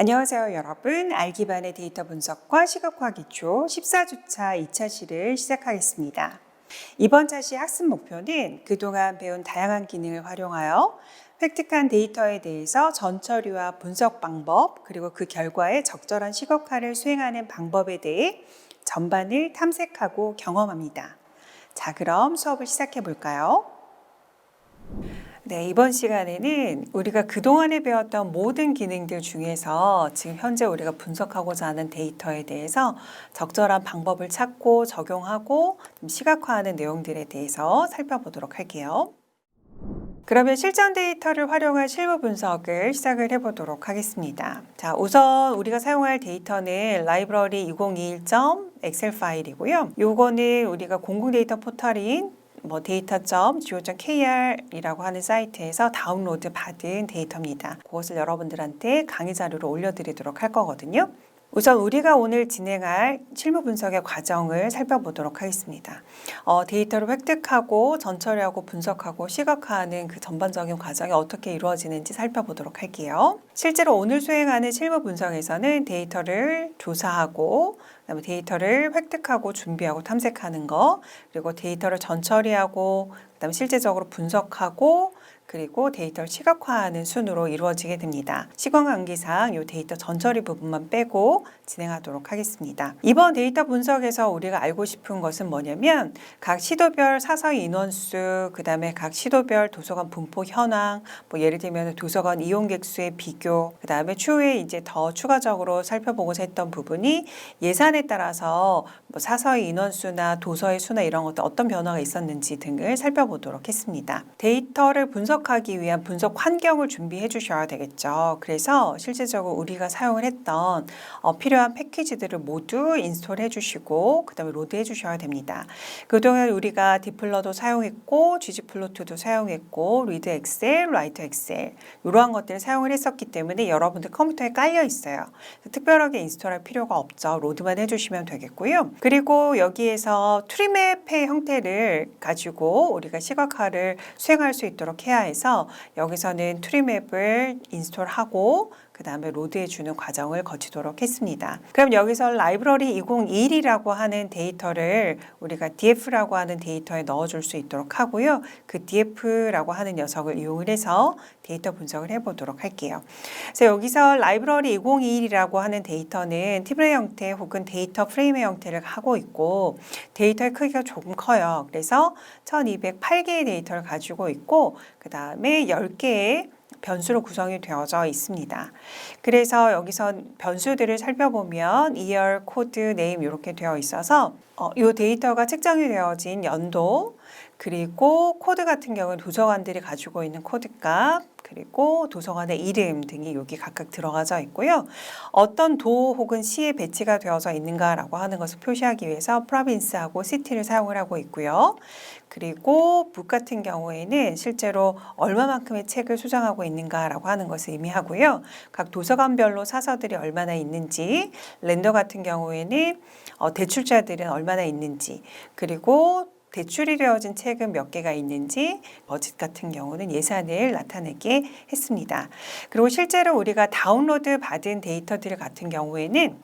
안녕하세요 여러분. 알기반의 데이터 분석과 시각화 기초 14주차 2차 시를 시작하겠습니다. 이번 차시 학습 목표는 그동안 배운 다양한 기능을 활용하여 획득한 데이터에 대해서 전처리와 분석 방법 그리고 그 결과에 적절한 시각화를 수행하는 방법에 대해 전반을 탐색하고 경험합니다. 자, 그럼 수업을 시작해 볼까요? 네, 이번 시간에는 우리가 그동안에 배웠던 모든 기능들 중에서 지금 현재 우리가 분석하고자 하는 데이터에 대해서 적절한 방법을 찾고 적용하고 시각화하는 내용들에 대해서 살펴보도록 할게요. 그러면 실전 데이터를 활용한 실무 분석을 시작을 해보도록 하겠습니다. 자, 우선 우리가 사용할 데이터는 라이브러리 2021.엑셀 파일이고요. 요거는 우리가 공공 데이터 포털인 data.go.kr이라고 하는 사이트에서 다운로드 받은 데이터입니다. 그것을 여러분들한테 강의 자료로 올려드리도록 할 거거든요. 우선 우리가 오늘 진행할 실무 분석의 과정을 살펴보도록 하겠습니다. 데이터를 획득하고 전처리하고 분석하고 시각화하는 그 전반적인 과정이 어떻게 이루어지는지 살펴보도록 할게요. 실제로 오늘 수행하는 실무 분석에서는 데이터를 조사하고 그다음에 데이터를 획득하고 준비하고 탐색하는 거, 그리고 데이터를 전처리하고 그다음에 실제적으로 분석하고 그리고 데이터를 시각화하는 순으로 이루어지게 됩니다. 시간 관계상 이 데이터 전처리 부분만 빼고 진행하도록 하겠습니다. 이번 데이터 분석에서 우리가 알고 싶은 것은 뭐냐면 각 시도별 사서의 인원수, 그 다음에 각 시도별 도서관 분포 현황, 예를 들면 도서관 이용객 수의 비교, 그 다음에 추후에 이제 더 추가적으로 살펴보고자 했던 부분이 예산에 따라서 사서의 인원수나 도서의 수나 이런 것도 어떤 변화가 있었는지 등을 살펴보도록 했습니다. 데이터를 분석하기 위한 분석 환경을 준비해 주셔야 되겠죠. 그래서 실제적으로 우리가 사용을 했던 필요한 패키지들을 모두 인스톨 해주시고 그 다음에 로드해 주셔야 됩니다. 그동안 우리가 디플러도 사용했고 ggplot도 사용했고 리드 엑셀, 라이터 엑셀 이러한 것들을 사용을 했었기 때문에 여러분들 컴퓨터에 깔려 있어요. 특별하게 인스톨할 필요가 없죠. 로드만 해주시면 되겠고요. 그리고 여기에서 트리맵의 형태를 가지고 우리가 시각화를 수행할 수 있도록 해야 해서 여기서는 트리맵을 인스톨하고 그 다음에 로드해주는 과정을 거치도록 했습니다. 그럼 여기서 라이브러리 2021이라고 하는 데이터를 우리가 df라고 하는 데이터에 넣어줄 수 있도록 하고요. 그 df라고 하는 녀석을 이용을 해서 데이터 분석을 해보도록 할게요. 그래서 여기서 라이브러리 2021이라고 하는 데이터는 팁의 형태 혹은 데이터 프레임의 형태를 하고 있고 데이터의 크기가 조금 커요. 그래서 1208개의 데이터를 가지고 있고 그 다음에 10개의 변수로 구성이 되어져 있습니다. 그래서 여기서 변수들을 살펴보면 year, code, name 이렇게 되어 있어서 이 데이터가 측정이 되어진 연도 그리고 코드 같은 경우는 도서관들이 가지고 있는 코드 값 그리고 도서관의 이름 등이 여기 각각 들어가져 있고요. 어떤 도 혹은 시에 배치가 되어져 있는가라고 하는 것을 표시하기 위해서 province하고 city를 사용을 하고 있고요. 그리고 북 같은 경우에는 실제로 얼마만큼의 책을 수정하고 있는가라고 하는 것을 의미하고요. 각 도서관별로 사서들이 얼마나 있는지, 렌더 같은 경우에는 대출자들은 얼마나 있는지, 그리고 대출이 되어진 책은 몇 개가 있는지, 버짓 같은 경우는 예산을 나타내게 했습니다. 그리고 실제로 우리가 다운로드 받은 데이터들 같은 경우에는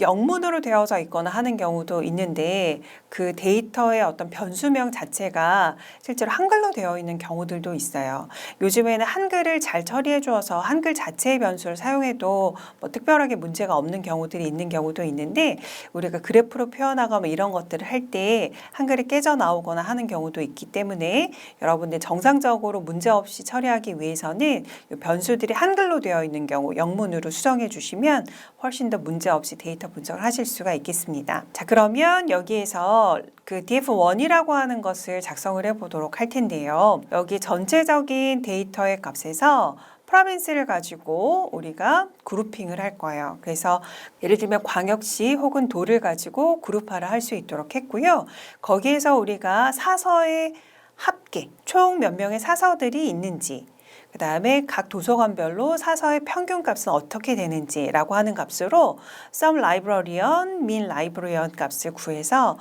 영문으로 되어져 있거나 하는 경우도 있는데 그 데이터의 어떤 변수명 자체가 실제로 한글로 되어 있는 경우들도 있어요. 요즘에는 한글을 잘 처리해 주어서 한글 자체의 변수를 사용해도 특별하게 문제가 없는 경우들이 있는 경우도 있는데 우리가 그래프로 표현하거나 이런 것들을 할 때 한글이 깨져 나오거나 하는 경우도 있기 때문에 여러분들 정상적으로 문제없이 처리하기 위해서는 변수들이 한글로 되어 있는 경우 영문으로 수정해 주시면 훨씬 더 문제없이 데이터 분석을 하실 수가 있겠습니다. 자, 그러면 여기에서 그 df1이라고 하는 것을 작성을 해보도록 할 텐데요. 여기 전체적인 데이터의 값에서 프로빈스를 가지고 우리가 그룹핑을 할 거예요. 그래서 예를 들면 광역시 혹은 도를 가지고 그룹화를 할 수 있도록 했고요. 거기에서 우리가 사서의 합계, 총 몇 명의 사서들이 있는지, 그 다음에 각 도서관별로 사서의 평균값은 어떻게 되는지라고 하는 값으로 sum librarian, mean librarian 값을 구해서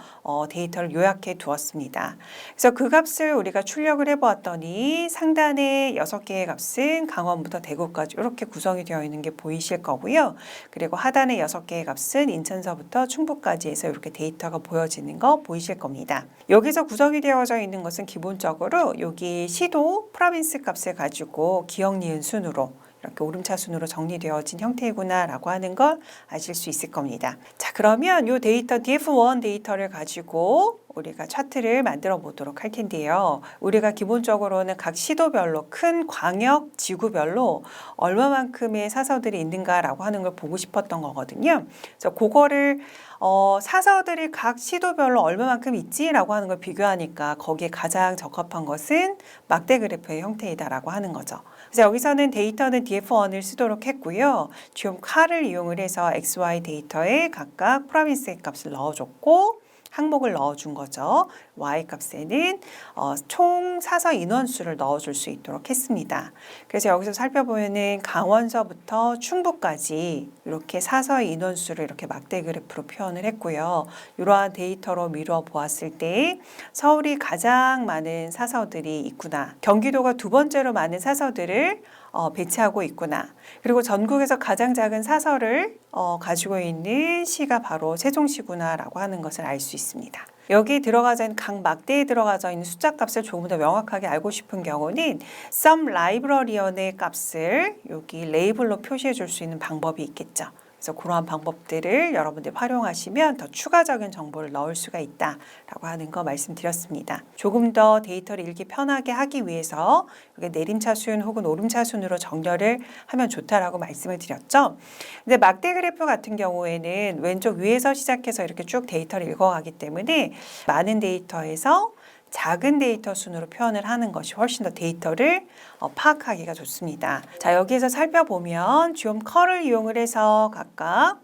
데이터를 요약해 두었습니다. 그래서 그 값을 우리가 출력을 해보았더니 상단에 6개의 값은 강원부터 대구까지 이렇게 구성이 되어 있는 게 보이실 거고요. 그리고 하단에 6개의 값은 인천서부터 충북까지 해서 이렇게 데이터가 보여지는 거 보이실 겁니다. 여기서 구성이 되어져 있는 것은 기본적으로 여기 시도 프로빈스 값을 가지고 기억, 니은 순으로 이렇게 오름차 순으로 정리되어진 형태이구나라고 하는 걸 아실 수 있을 겁니다. 자, 그러면 이 데이터 DF1 데이터를 가지고 우리가 차트를 만들어 보도록 할 텐데요. 우리가 기본적으로는 각 시도별로 큰 광역 지구별로 얼마만큼의 사서들이 있는가라고 하는 걸 보고 싶었던 거거든요. 그래서 그거를 사서들이 각 시도별로 얼마만큼 있지라고 하는 걸 비교하니까 거기에 가장 적합한 것은 막대 그래프의 형태이다라고 하는 거죠. 그래서 여기서는 데이터는 DF1을 쓰도록 했고요. 지금 칼을 이용을 해서 XY 데이터에 각각 프로빈스의 값을 넣어줬고 항목을 넣어준 거죠. Y 값에는 총 사서 인원수를 넣어줄 수 있도록 했습니다. 그래서 여기서 살펴보면은 강원서부터 충북까지 이렇게 사서 인원수를 이렇게 막대 그래프로 표현을 했고요. 이러한 데이터로 미루어 보았을 때 서울이 가장 많은 사서들이 있구나. 경기도가 두 번째로 많은 사서들을 배치하고 있구나. 그리고 전국에서 가장 작은 사서를 가지고 있는 시가 바로 세종시구나라고 하는 것을 알 수 있습니다. 여기 들어가져 있는 각 막대에 들어가져 있는 숫자 값을 조금 더 명확하게 알고 싶은 경우는 sum librarian의 값을 여기 레이블로 표시해 줄 수 있는 방법이 있겠죠. 그래서 그러한 방법들을 여러분들 활용하시면 더 추가적인 정보를 넣을 수가 있다라고 하는 거 말씀드렸습니다. 조금 더 데이터를 읽기 편하게 하기 위해서 내림차순 혹은 오름차순으로 정렬을 하면 좋다라고 말씀을 드렸죠. 근데 막대 그래프 같은 경우에는 왼쪽 위에서 시작해서 이렇게 쭉 데이터를 읽어가기 때문에 많은 데이터에서 작은 데이터 순으로 표현을 하는 것이 훨씬 더 데이터를 파악하기가 좋습니다. 자, 여기에서 살펴보면 지금 컬을 이용을 해서 각각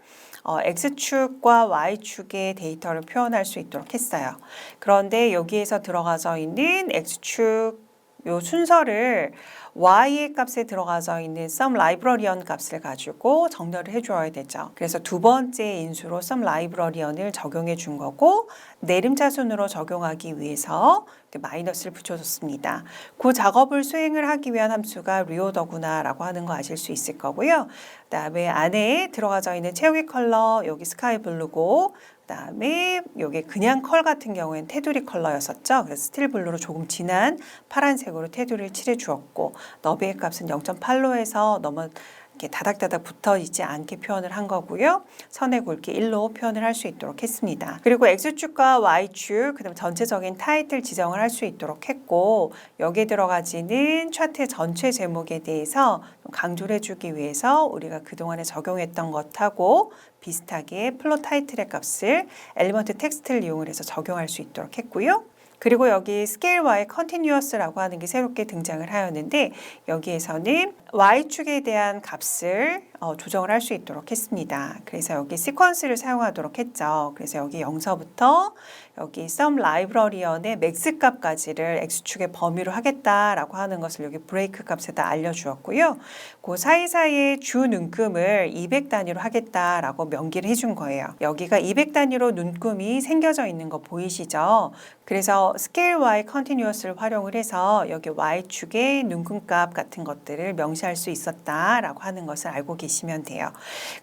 X축과 Y축의 데이터를 표현할 수 있도록 했어요. 그런데 여기에서 들어가져 있는 X축 요 순서를 Y의 값에 들어가져 있는 sum librarian 값을 가지고 정렬을 해줘야 되죠. 그래서 두 번째 인수로 sum librarian을 적용해 준 거고 내림차순으로 적용하기 위해서 마이너스를 붙여줬습니다. 그 작업을 수행을 하기 위한 함수가 reorder구나라고 하는 거 아실 수 있을 거고요. 그다음에 안에 들어가져 있는 채우기 컬러 여기 스카이 블루고 그다음에 여기 그냥 컬 같은 경우에는 테두리 컬러였었죠. 그래서 스틸 블루로 조금 진한 파란색으로 테두리를 칠해 주었고 너비의 값은 0.8로 해서 너무 이렇게 다닥다닥 붙어 있지 않게 표현을 한 거고요. 선의 굵기 1로 표현을 할 수 있도록 했습니다. 그리고 X축과 Y축, 그다음 전체적인 타이틀 지정을 할 수 있도록 했고 여기에 들어가지는 차트 전체 제목에 대해서 강조를 해주기 위해서 우리가 그동안에 적용했던 것하고 비슷하게 플롯 타이틀의 값을 엘리먼트 텍스트를 이용을 해서 적용할 수 있도록 했고요. 그리고 여기 스케일 Y 컨티뉴어스라고 하는 게 새롭게 등장을 하였는데 여기에서는 Y축에 대한 값을 조정을 할 수 있도록 했습니다. 그래서 여기 시퀀스를 사용하도록 했죠. 그래서 여기 0서부터 여기 sum librarian의 맥스 값까지를 X축의 범위로 하겠다라고 하는 것을 여기 브레이크 값에다 알려주었고요. 그 사이사이에 주 눈금을 200 단위로 하겠다라고 명기를 해준 거예요. 여기가 200 단위로 눈금이 생겨져 있는 거 보이시죠? 그래서 스케일 Y 컨티뉴어스를 활용을 해서 여기 Y축의 눈금값 같은 것들을 명시할 수 있었다라고 하는 것을 알고 계시면 돼요.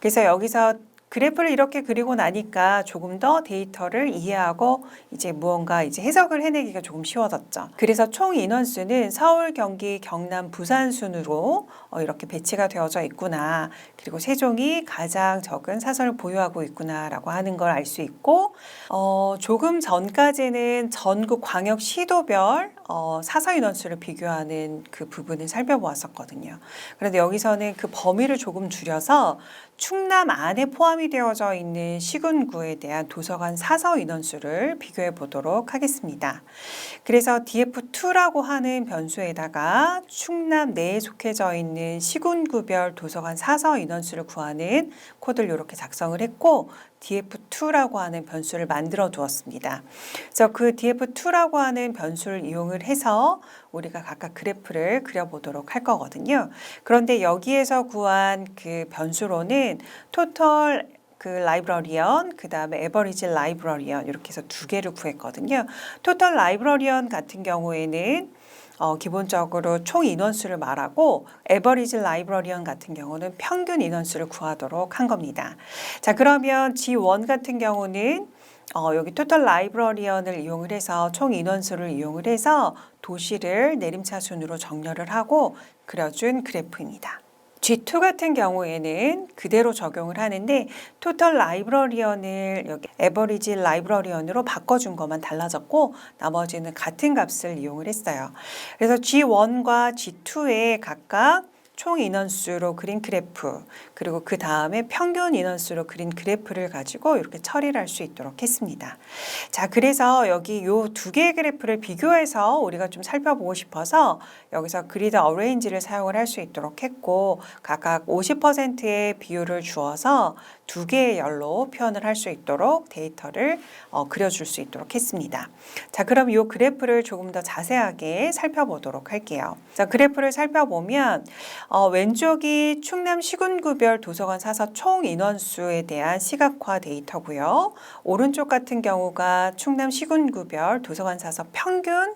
그래서 여기서 그래프를 이렇게 그리고 나니까 조금 더 데이터를 이해하고 이제 무언가 이제 해석을 해내기가 조금 쉬워졌죠. 그래서 총 인원수는 서울, 경기, 경남, 부산 순으로 이렇게 배치가 되어져 있구나. 그리고 세종이 가장 적은 사설을 보유하고 있구나라고 하는 걸 알 수 있고 조금 전까지는 전국 광역 시도별 사서 인원수를 비교하는 그 부분을 살펴보았었거든요. 그런데 여기서는 그 범위를 조금 줄여서 충남 안에 포함이 되어져 있는 시군구에 대한 도서관 사서 인원수를 비교해 보도록 하겠습니다. 그래서 DF2라고 하는 변수에다가 충남 내에 속해져 있는 시군구별 도서관 사서 인원수를 구하는 코드를 이렇게 작성을 했고 DF2라고 하는 변수를 만들어 두었습니다. 그래서 그 DF2라고 하는 변수를 이용을 해서 우리가 각각 그래프를 그려보도록 할 거거든요. 그런데 여기에서 구한 그 변수로는 토탈 그 라이브러리언, 그 다음에 에버리지 라이브러리언 이렇게 해서 두 개를 구했거든요. 토탈 라이브러리언 같은 경우에는 기본적으로 총 인원수를 말하고 에버리지 라이브러리언 같은 경우는 평균 인원수를 구하도록 한 겁니다. 자, 그러면 G1 같은 경우는 여기 토탈 라이브러리언을 이용을 해서 총 인원수를 이용을 해서 도시를 내림차순으로 정렬을 하고 그려준 그래프입니다. G2 같은 경우에는 그대로 적용을 하는데 토탈 라이브러리언을 여기 에버리지 라이브러리언으로 바꿔준 것만 달라졌고 나머지는 같은 값을 이용을 했어요. 그래서 G1과 G2에 각각 총 인원수로 그린 그래프 그리고 그 다음에 평균 인원수로 그린 그래프를 가지고 이렇게 처리를 할 수 있도록 했습니다. 자, 그래서 여기 요 두 개의 그래프를 비교해서 우리가 좀 살펴보고 싶어서 여기서 그리드 어레인지를 사용을 할 수 있도록 했고 각각 50%의 비율을 주어서 두 개의 열로 표현을 할 수 있도록 데이터를 그려줄 수 있도록 했습니다. 자, 그럼 이 그래프를 조금 더 자세하게 살펴보도록 할게요. 자, 그래프를 살펴보면 왼쪽이 충남 시군구별 도서관 사서 총 인원수에 대한 시각화 데이터고요. 오른쪽 같은 경우가 충남 시군구별 도서관 사서 평균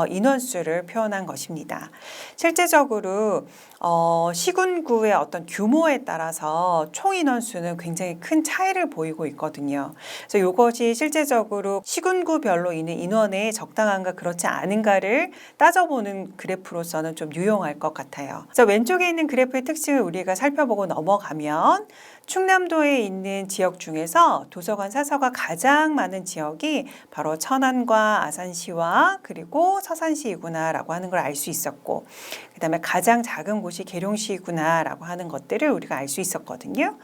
인원수를 표현한 것입니다. 실제적으로 시군구의 어떤 규모에 따라서 총 인원수는 굉장히 큰 차이를 보이고 있거든요. 그래서 이것이 실제적으로 시군구별로 있는 인원의 적당한가 그렇지 않은가를 따져보는 그래프로서는 좀 유용할 것 같아요. 그래서 왼쪽에 있는 그래프의 특징을 우리가 살펴보고 넘어가면 충남도에 있는 지역 중에서 도서관 사서가 가장 많은 지역이 바로 천안과 아산시와 그리고 서산시이구나라고 하는 걸 알 수 있었고 그 다음에 가장 작은 곳이 계룡시구나라고 하는 것들을 우리가 알 수 있었거든요.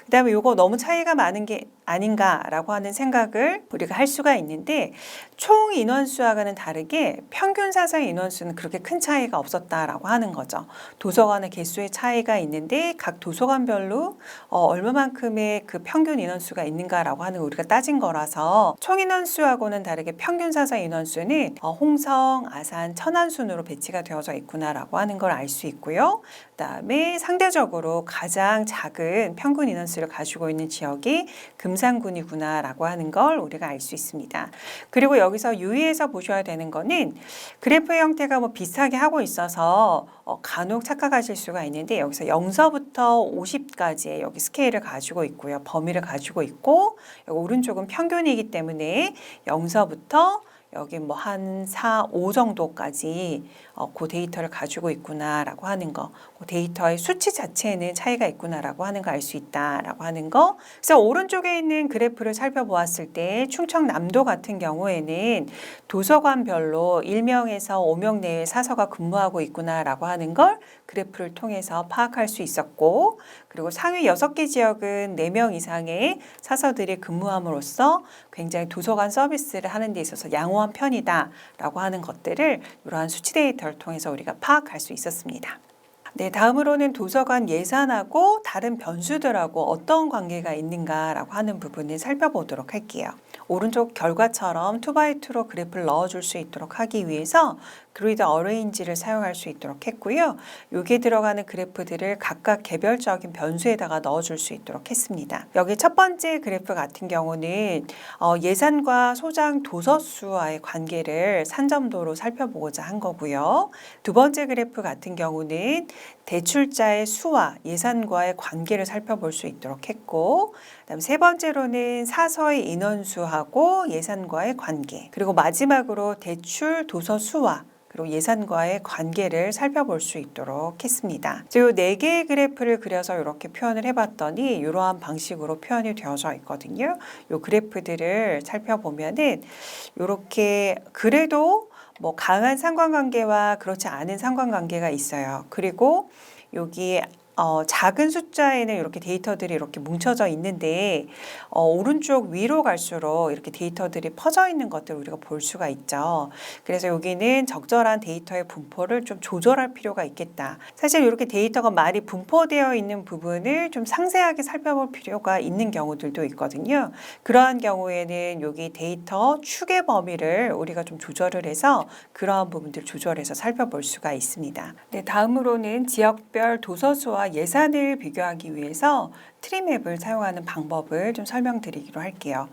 그 다음에 이거 너무 차이가 많은 게 아닌가라고 하는 생각을 우리가 할 수가 있는데 총 인원수와는 다르게 평균 사서 인원수는 그렇게 큰 차이가 없었다라고 하는 거죠. 도서관의 개수의 차이가 있는데 각 도서관별로 얼마만큼의 그 평균 인원수가 있는가라고 하는 걸 우리가 따진 거라서 총 인원수하고는 다르게 평균 사서 인원수는 홍성, 아산, 천안 순으로 배치가 되어져 있구나라고 하는 걸 알 수 있고요. 그다음에 상대적으로 가장 작은 평균 인원수를 가지고 있는 지역이 금산군이구나라고 하는 걸 우리가 알 수 있습니다. 그리고 여기서 유의해서 보셔야 되는 거는 그래프의 형태가 뭐 비슷하게 하고 있어서 간혹 착각하실 수가 있는데 여기서 0서부터 50까지의 여기 스케일을 가지고 있고요. 범위를 가지고 있고 여기 오른쪽은 평균이기 때문에 0서부터 여기 뭐 한 4, 5 정도까지 그 데이터를 가지고 있구나라고 하는 거, 그 데이터의 수치 자체에는 차이가 있구나라고 하는 거 알 수 있다라고 하는 거. 그래서 오른쪽에 있는 그래프를 살펴보았을 때 충청남도 같은 경우에는 도서관별로 1명에서 5명 내외 사서가 근무하고 있구나라고 하는 걸 그래프를 통해서 파악할 수 있었고 그리고 상위 6개 지역은 4명 이상의 사서들이 근무함으로써 굉장히 도서관 서비스를 하는 데 있어서 양호한 편이다라고 하는 것들을 이러한 수치 데이터를 통해서 우리가 파악할 수 있었습니다. 네, 다음으로는 도서관 예산하고 다른 변수들하고 어떤 관계가 있는가라고 하는 부분을 살펴보도록 할게요. 오른쪽 결과처럼 2x2로 그래프를 넣어줄 수 있도록 하기 위해서 그리드 어레인지를 사용할 수 있도록 했고요. 여기에 들어가는 그래프들을 각각 개별적인 변수에다가 넣어줄 수 있도록 했습니다. 여기 첫 번째 그래프 같은 경우는 예산과 소장 도서수와의 관계를 산점도로 살펴보고자 한 거고요. 두 번째 그래프 같은 경우는 대출자의 수와 예산과의 관계를 살펴볼 수 있도록 했고 그다음 세 번째로는 사서의 인원수하고 예산과의 관계 그리고 마지막으로 대출 도서 수와 그리고 예산과의 관계를 살펴볼 수 있도록 했습니다. 이 4개의 그래프를 그려서 이렇게 표현을 해봤더니 이러한 방식으로 표현이 되어져 있거든요. 이 그래프들을 살펴보면은 이렇게 그래도 뭐 강한 상관관계와 그렇지 않은 상관관계가 있어요. 그리고 여기 작은 숫자에는 이렇게 데이터들이 이렇게 뭉쳐져 있는데 오른쪽 위로 갈수록 이렇게 데이터들이 퍼져 있는 것들을 우리가 볼 수가 있죠. 그래서 여기는 적절한 데이터의 분포를 좀 조절할 필요가 있겠다. 사실 이렇게 데이터가 많이 분포되어 있는 부분을 좀 상세하게 살펴볼 필요가 있는 경우들도 있거든요. 그러한 경우에는 여기 데이터 축의 범위를 우리가 좀 조절을 해서 그러한 부분들을 조절해서 살펴볼 수가 있습니다. 네, 다음으로는 지역별 도서수와 예산을 비교하기 위해서 트리맵을 사용하는 방법을 좀 설명드리기로 할게요.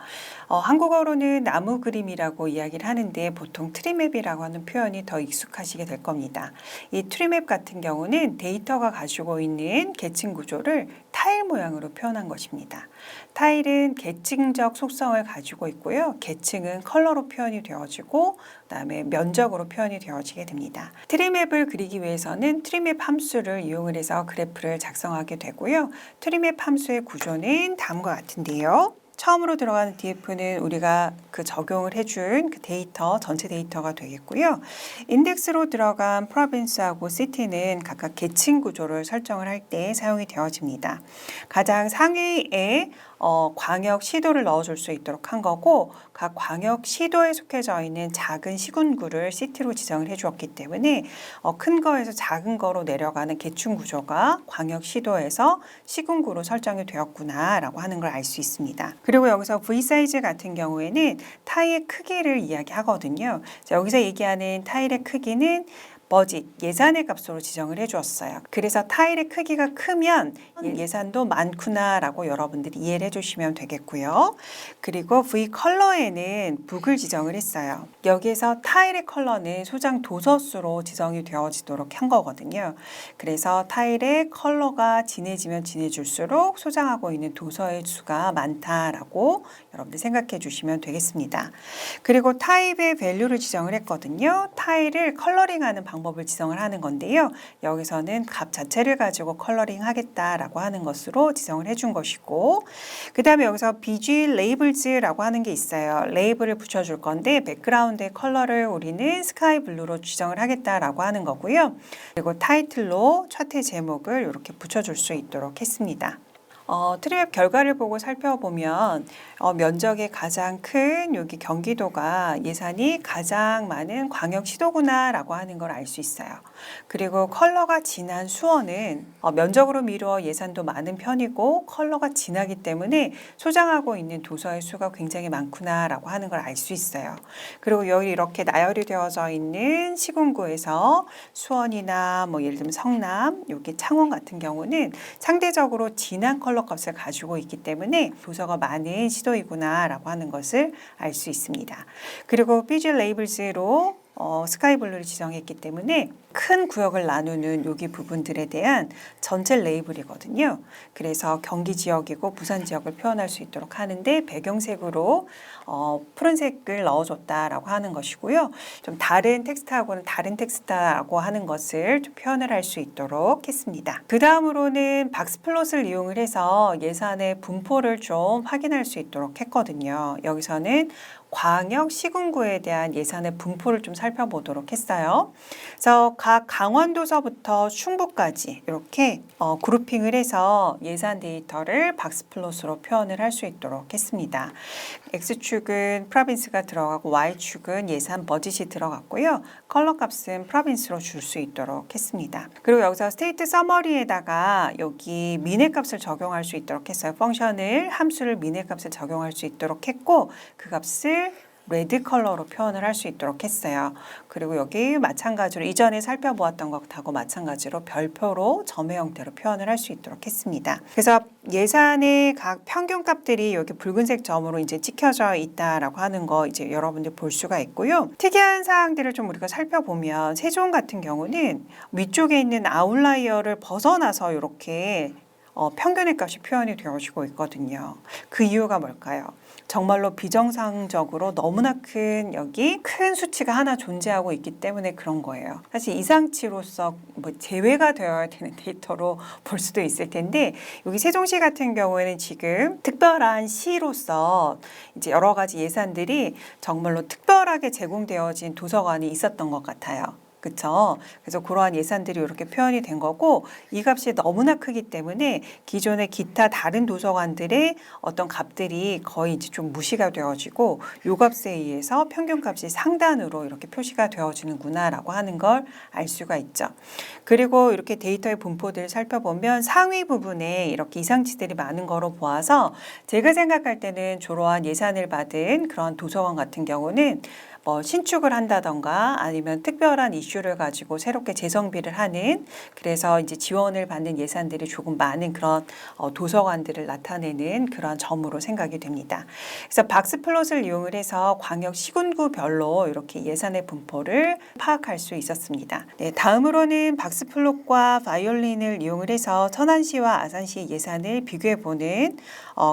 한국어로는 나무 그림이라고 이야기를 하는데 보통 트리맵이라고 하는 표현이 더 익숙하시게 될 겁니다. 이 트리맵 같은 경우는 데이터가 가지고 있는 계층 구조를 타일 모양으로 표현한 것입니다. 타일은 계층적 속성을 가지고 있고요. 계층은 컬러로 표현이 되어지고 그다음에 면적으로 표현이 되어지게 됩니다. 트리맵을 그리기 위해서는 트리맵 함수를 이용을 해서 그래프를 작성하게 되고요. 트리맵 함수의 구조는 다음과 같은데요. 처음으로 들어가는 df는 우리가 그 적용을 해준 그 데이터, 전체 데이터가 되겠고요. 인덱스로 들어간 프로빈스하고 시티는 각각 계층 구조를 설정을 할 때 사용이 되어집니다. 가장 상위에 광역 시도를 넣어줄 수 있도록 한 거고 각 광역 시도에 속해져 있는 작은 시군구를 시티로 지정을 해주었기 때문에 큰 거에서 작은 거로 내려가는 계층 구조가 광역 시도에서 시군구로 설정이 되었구나라고 하는 걸 알 수 있습니다. 그리고 여기서 V 사이즈 같은 경우에는 타일의 크기를 이야기하거든요. 자, 여기서 얘기하는 타일의 크기는 버짓, 예산의 값으로 지정을 해주었어요. 그래서 타일의 크기가 크면 예산도 많구나라고 여러분들이 이해를 해주시면 되겠고요. 그리고 V 컬러에는 북을 지정을 했어요. 여기에서 타일의 컬러는 소장 도서수로 지정이 되어지도록 한 거거든요. 그래서 타일의 컬러가 진해지면 진해질수록 소장하고 있는 도서의 수가 많다라고 여러분들 생각해 주시면 되겠습니다. 그리고 타입의 밸류를 지정을 했거든요. 타일을 컬러링하는 방법을 지정을 하는 건데요. 여기서는 값 자체를 가지고 컬러링 하겠다라고 하는 것으로 지정을 해준 것이고 그 다음에 여기서 BG 레이블즈라고 하는 게 있어요. 레이블을 붙여줄 건데 백그라운드의 컬러를 우리는 스카이 블루로 지정을 하겠다라고 하는 거고요. 그리고 타이틀로 차트 제목을 이렇게 붙여줄 수 있도록 했습니다. 트리맵 결과를 보고 살펴보면 면적이 가장 큰 여기 경기도가 예산이 가장 많은 광역시도구나라고 하는 걸 알 수 있어요. 그리고 컬러가 진한 수원은 면적으로 미루어 예산도 많은 편이고 컬러가 진하기 때문에 소장하고 있는 도서의 수가 굉장히 많구나라고 하는 걸 알 수 있어요. 그리고 여기 이렇게 나열이 되어져 있는 시군구에서 수원이나 뭐 예를 들면 성남, 여기 창원 같은 경우는 상대적으로 진한 컬러 값을 가지고 있기 때문에 도서가 많은 시도이구나라고 하는 것을 알 수 있습니다. 그리고 BG 레이블즈로 스카이블루를 지정했기 때문에 큰 구역을 나누는 여기 부분들에 대한 전체 레이블이거든요. 그래서 경기 지역이고 부산 지역을 표현할 수 있도록 하는데 배경색으로 푸른색을 넣어줬다라고 하는 것이고요. 좀 다른 텍스트하고는 다른 텍스트라고 하는 것을 좀 표현을 할 수 있도록 했습니다. 그 다음으로는 박스플롯을 이용을 해서 예산의 분포를 좀 확인할 수 있도록 했거든요. 여기서는 광역 시군구에 대한 예산의 분포를 좀 살펴보도록 했어요. 그래서 각 강원도서부터 충북까지 이렇게 그룹핑을 해서 예산 데이터를 박스플롯으로 표현을 할 수 있도록 했습니다. X축은 프로빈스가 들어가고 Y축은 예산 버짓이 들어갔고요. 컬러 값은 프로빈스로 줄 수 있도록 했습니다. 그리고 여기서 스테이트 서머리에다가 여기 미네 값을 적용할 수 있도록 했어요. 펑션을 함수를 미네 값을 적용할 수 있도록 했고 그 값을 레드 컬러로 표현을 할 수 있도록 했어요. 그리고 여기 마찬가지로 이전에 살펴보았던 것하고 마찬가지로 별표로 점의 형태로 표현을 할 수 있도록 했습니다. 그래서 예산의 각 평균 값들이 여기 붉은색 점으로 이제 찍혀져 있다라고 하는 거 이제 여러분들 볼 수가 있고요. 특이한 사항들을 좀 우리가 살펴보면 세종 같은 경우는 위쪽에 있는 아웃라이어를 벗어나서 이렇게 평균의 값이 표현이 되어지고 있거든요. 그 이유가 뭘까요? 정말로 비정상적으로 너무나 큰 여기 큰 수치가 하나 존재하고 있기 때문에 그런 거예요. 사실 이상치로서 뭐 제외가 되어야 되는 데이터로 볼 수도 있을 텐데 여기 세종시 같은 경우에는 지금 특별한 시로서 이제 여러 가지 예산들이 정말로 특별하게 제공되어진 도서관이 있었던 것 같아요. 그렇죠. 그래서 그러한 예산들이 이렇게 표현이 된 거고 이 값이 너무나 크기 때문에 기존의 기타 다른 도서관들의 어떤 값들이 거의 이제 좀 무시가 되어지고 요 값에 의해서 평균값이 상단으로 이렇게 표시가 되어지는구나라고 하는 걸 알 수가 있죠. 그리고 이렇게 데이터의 분포들을 살펴보면 상위 부분에 이렇게 이상치들이 많은 거로 보아서 제가 생각할 때는 저러한 예산을 받은 그런 도서관 같은 경우는 신축을 한다던가 아니면 특별한 이슈를 가지고 새롭게 재정비를 하는 그래서 이제 지원을 받는 예산들이 조금 많은 그런 도서관들을 나타내는 그런 점으로 생각이 됩니다. 그래서 박스플롯을 이용을 해서 광역 시군구별로 이렇게 예산의 분포를 파악할 수 있었습니다. 네, 다음으로는 박스플롯과 바이올린을 이용을 해서 천안시와 아산시 예산을 비교해보는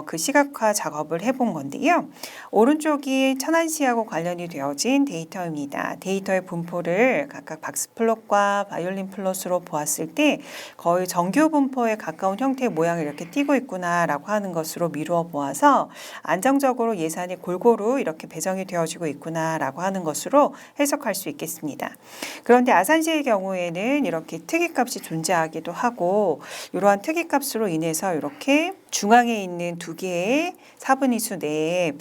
그 시각화 작업을 해본 건데요. 오른쪽이 천안시하고 관련이 되어진 데이터입니다. 데이터의 분포를 각각 박스플롯과 바이올린 플롯으로 보았을 때 거의 정규 분포에 가까운 형태의 모양을 이렇게 띠고 있구나라고 하는 것으로 미루어 보아서 안정적으로 예산이 골고루 이렇게 배정이 되어지고 있구나라고 하는 것으로 해석할 수 있겠습니다. 그런데 아산시의 경우에는 이렇게 특이값이 존재하기도 하고 이러한 특이값으로 인해서 이렇게 중앙에 있는 두 개의 사분위수 내에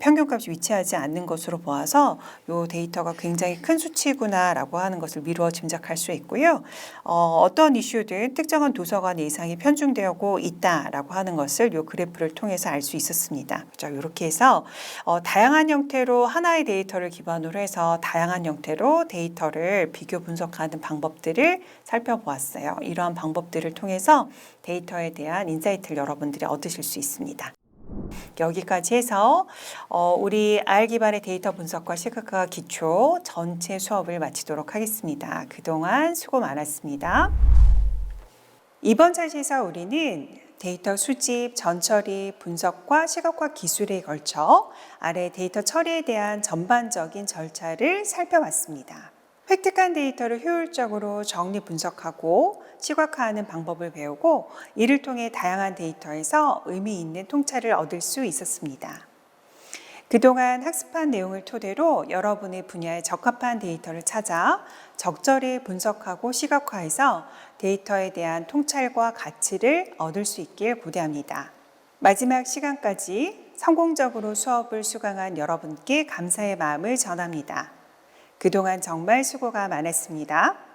평균값이 위치하지 않는 것으로 보아서 이 데이터가 굉장히 큰 수치구나라고 하는 것을 미루어 짐작할 수 있고요. 어떤 이슈든 특정한 도서관 예상이 편중되고 있다라고 하는 것을 이 그래프를 통해서 알 수 있었습니다. 그렇죠? 이렇게 해서 다양한 형태로 하나의 데이터를 기반으로 해서 다양한 형태로 데이터를 비교 분석하는 방법들을 살펴보았어요. 이러한 방법들을 통해서 데이터에 대한 인사이트를 여러분들이 얻으실 수 있습니다. 여기까지 해서 우리 R 기반의 데이터 분석과 시각화 기초 전체 수업을 마치도록 하겠습니다. 그동안 수고 많았습니다. 이번 차시에서 우리는 데이터 수집, 전처리, 분석과 시각화 기술에 걸쳐 R의 데이터 처리에 대한 전반적인 절차를 살펴봤습니다. 획득한 데이터를 효율적으로 정리 분석하고 시각화하는 방법을 배우고 이를 통해 다양한 데이터에서 의미 있는 통찰을 얻을 수 있었습니다. 그동안 학습한 내용을 토대로 여러분의 분야에 적합한 데이터를 찾아 적절히 분석하고 시각화해서 데이터에 대한 통찰과 가치를 얻을 수 있길 기대합니다. 마지막 시간까지 성공적으로 수업을 수강한 여러분께 감사의 마음을 전합니다. 그동안 정말 수고가 많았습니다.